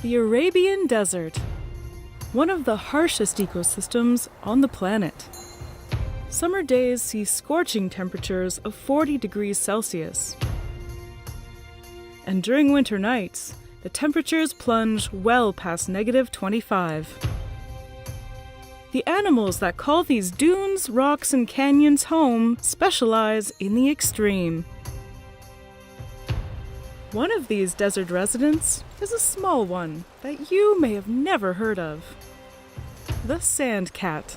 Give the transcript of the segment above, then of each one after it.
The Arabian Desert, one of the harshest ecosystems on the planet. Summer days see scorching temperatures of 40 degrees Celsius. And during winter nights, the temperatures plunge well past -25. The animals that call these dunes, rocks, and canyons home specialize in the extreme. One of these desert residents is a small one that you may have never heard of. The sand cat.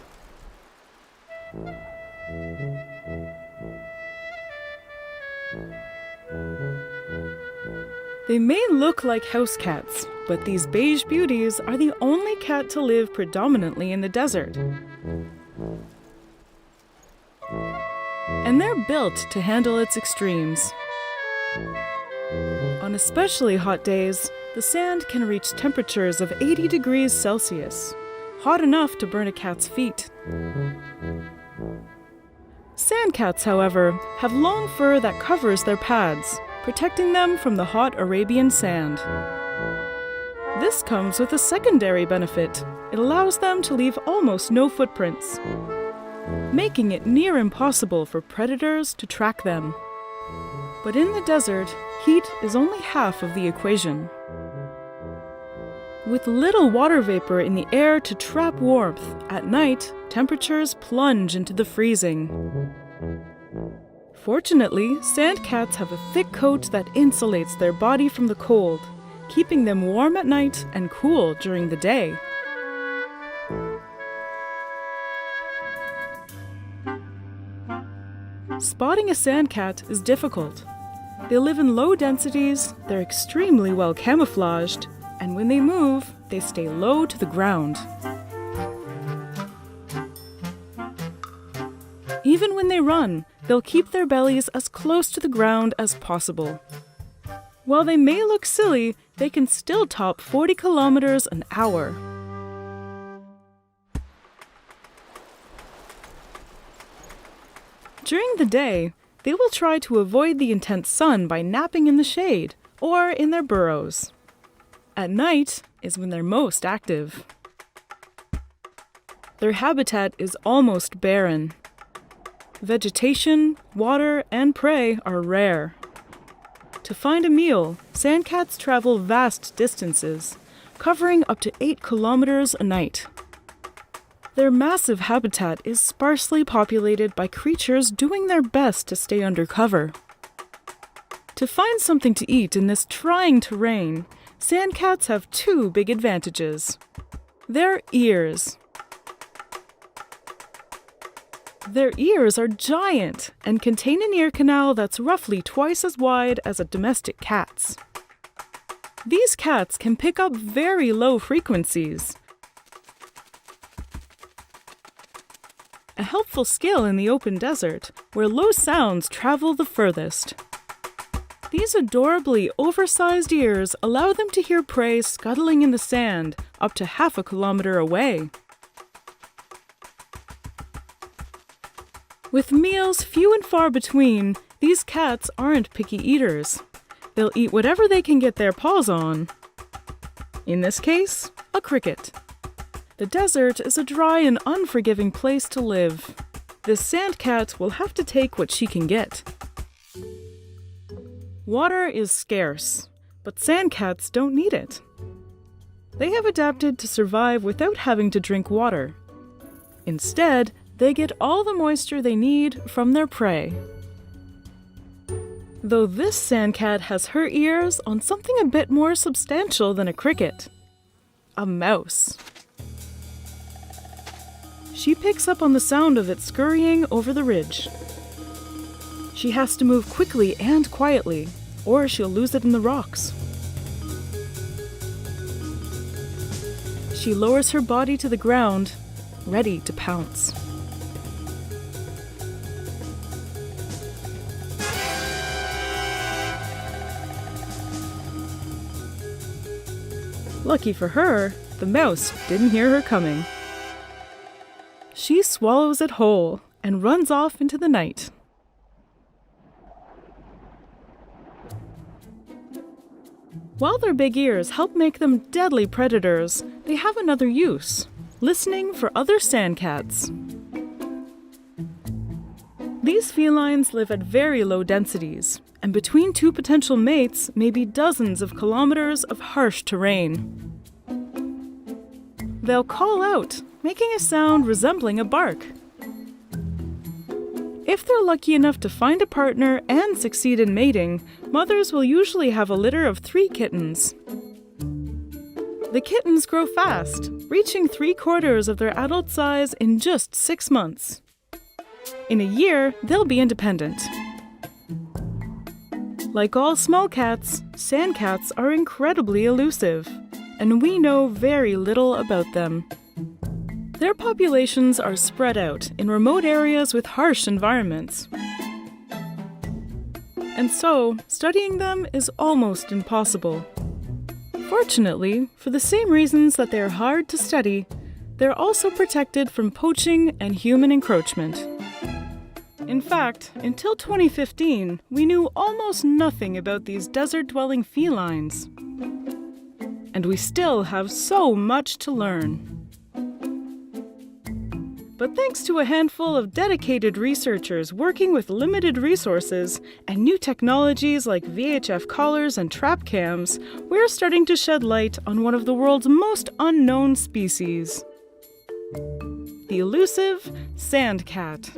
They may look like house cats, but these beige beauties are the only cat to live predominantly in the desert. And they're built to handle its extremes. On especially hot days, the sand can reach temperatures of 80 degrees Celsius, hot enough to burn a cat's feet. Sand cats, however, have long fur that covers their pads, protecting them from the hot Arabian sand. This comes with a secondary benefit. It allows them to leave almost no footprints, making it near impossible for predators to track them. But in the desert, heat is only half of the equation. With little water vapor in the air to trap warmth, at night, temperatures plunge into the freezing. Fortunately, sand cats have a thick coat that insulates their body from the cold, keeping them warm at night and cool during the day. Spotting a sand cat is difficult. They live in low densities, they're extremely well camouflaged, and when they move, they stay low to the ground. Even when they run, they'll keep their bellies as close to the ground as possible. While they may look silly, they can still top 40 kilometers an hour. During the day, they will try to avoid the intense sun by napping in the shade or in their burrows. At night is when they're most active. Their habitat is almost barren. Vegetation, water, and prey are rare. To find a meal, sand cats travel vast distances, covering up to 8 kilometers a night. Their massive habitat is sparsely populated by creatures doing their best to stay under cover. To find something to eat in this trying terrain, sand cats have two big advantages. Their ears. Their ears are giant and contain an ear canal that's roughly twice as wide as a domestic cat's. These cats can pick up very low frequencies, a helpful skill in the open desert, where low sounds travel the furthest. These adorably oversized ears allow them to hear prey scuttling in the sand up to half a kilometer away. With meals few and far between, these cats aren't picky eaters. They'll eat whatever they can get their paws on. In this case, a cricket. The desert is a dry and unforgiving place to live. This sand cat will have to take what she can get. Water is scarce, but sand cats don't need it. They have adapted to survive without having to drink water. Instead, they get all the moisture they need from their prey. Though this sand cat has her ears on something a bit more substantial than a cricket: a mouse. She picks up on the sound of it scurrying over the ridge. She has to move quickly and quietly, or she'll lose it in the rocks. She lowers her body to the ground, ready to pounce. Lucky for her, the mouse didn't hear her coming. She swallows it whole and runs off into the night. While their big ears help make them deadly predators, they have another use: listening for other sandcats. These felines live at very low densities, and between two potential mates may be dozens of kilometers of harsh terrain. They'll call out, making a sound resembling a bark. If they're lucky enough to find a partner and succeed in mating, mothers will usually have a litter of 3 kittens. The kittens grow fast, reaching 3/4 of their adult size in just 6 months. In a year, they'll be independent. Like all small cats, sandcats are incredibly elusive, and we know very little about them. Their populations are spread out in remote areas with harsh environments. And so, studying them is almost impossible. Fortunately, for the same reasons that they are hard to study, they're also protected from poaching and human encroachment. In fact, until 2015, we knew almost nothing about these desert-dwelling felines. And we still have so much to learn. But thanks to a handful of dedicated researchers working with limited resources and new technologies like VHF collars and trap cams, we're starting to shed light on one of the world's most unknown species: the elusive sandcat.